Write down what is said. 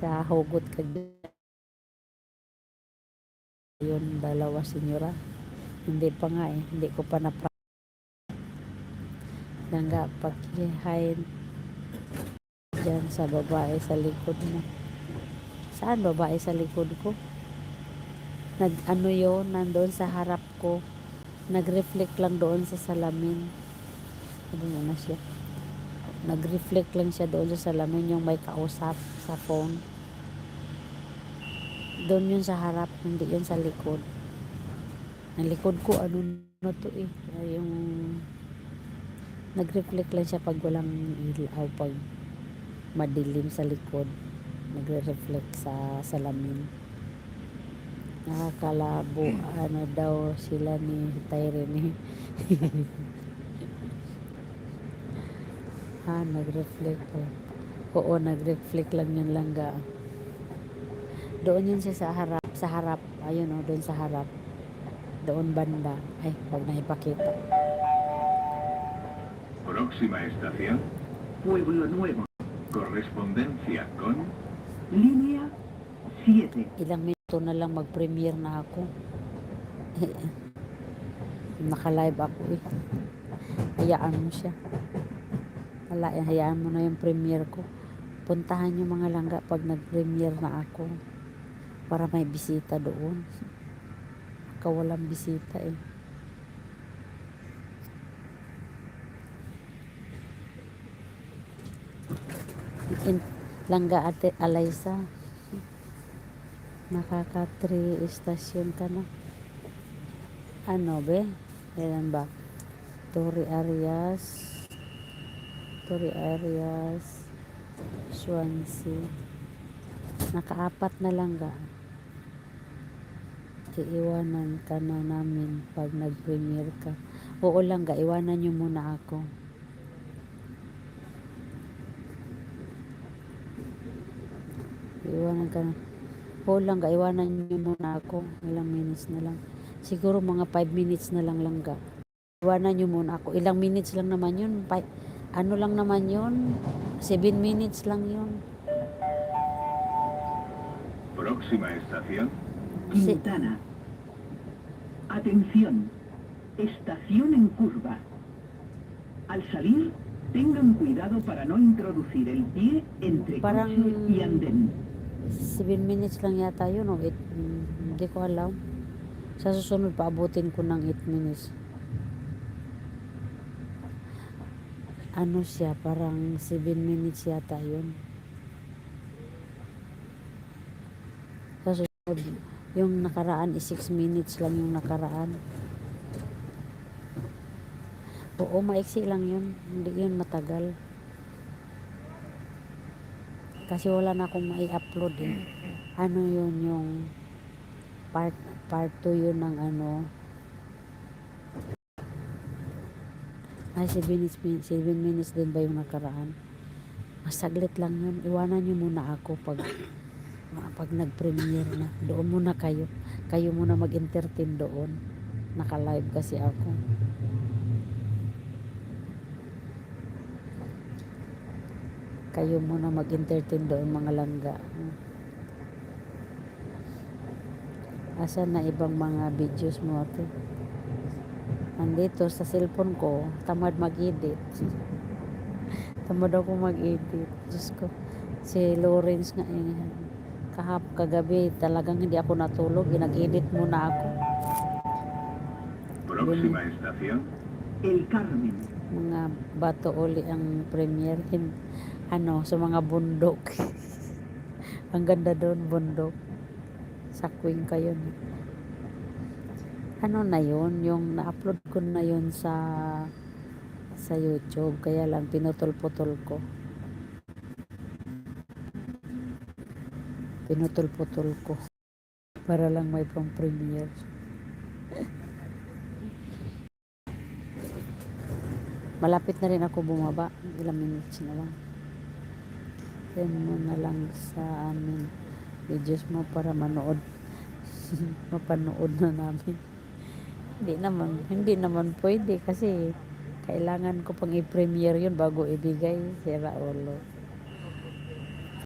sa hugot kag yun dalawa senyora. Hindi pa nga eh, hindi ko pa na langga pakihain dyan sa babae sa likod mo. Saan babae sa likod ko? Nag ano yun, nandoon sa harap ko. Nag-reflect lang doon sa salamin. Ano na siya? Nag-reflect lang siya doon sa salamin yung may kausap sa phone. Doon yun sa harap, hindi yun sa likod. Ang likod ko, ano na to eh. Yung nag-reflect lang siya pag walang ilaw, pag madilim sa likod. Nagre-reflect sa salamin. Nakakalabo, ano daw sila ni Tyrene. Nag-reflect po. Oo, nag-reflect lang yun langga. Doon yun siya sa harap. Ayun o, doon sa harap. Doon banda. Ay, wag na ipakita. Próxima estación, Pueblo Nuevo. Correspondencia con línea 7. Ilang minuto na lang mag-premiere na ako. Naka-live ako eh. Hayaan mo siya. Hayaan mo na yung premiere ko. Puntahan yung mga langga pag nag-premiere na ako. Para may bisita doon. Kawalang bisita eh. Langga ate Alaysa. Nakaka 3 istasyon ka na. Ano be? Kailan ba? Torre Arias, Swansea. Naka-4 na langga. Iiwanan ka na namin pag nag-premiere ka. Oo langga, iwanan nyo muna ako. Iwanan ka na. Oo langga, iwanan nyo muna ako. Ilang minutes na lang. Siguro mga 5 minutes na lang langga. Iwanan nyo muna ako. Ilang minutes lang naman yun. Ano lang naman yun? 7 minutes lang yun. Próxima estación, Quintana. Atención, estación en curva. Al salir, tengan cuidado para no introducir el pie entre coche y andén. 7 minutes lang yata yun o 8, hindi ko alam. Sa susunod paabutin ko ng 8 minutes. Ano siya, parang 7 minutes yata yun. Sa susunod, yung nakaraan is 6 minutes lang yung nakaraan. Oo, maiksi lang yun. Hindi yun matagal. Kasi wala na akong mai-upload eh. Ano yun yung part 2 yun ng ano. Ay, 7 minutes din ba yung nakaraan? Masaglit lang yun. Iwanan nyo muna ako pag nag-premiere na. Doon muna kayo. Kayo muna mag-entertain doon. Naka-live kasi ako. Kayo muna mag-entertain doon mga langga. Asan na ibang mga videos mo ate? Nandito sa cellphone ko, tamad mag-edit. Tamad ako mag-edit. Diyos ko. Si Lawrence nga kagabi talagang hindi ako natulog. Nag-edit muna ako. Próxima estación, El Carmen. Mga bato uli ang premiere. Ano, sa mga bundok. Ang ganda doon, bundok. Sa Queen kayo. Ano na yun, yung na-upload ko na yun sa YouTube, kaya lang pinutol-putol ko para lang may pang premiere. Malapit na rin ako bumaba, ilang minutes na lang. Then mo na lang sa amin videos mo para manood. Mapanood na namin. Hindi naman pwede kasi kailangan ko pang i-premiere yun bago ibigay. Sira ulo.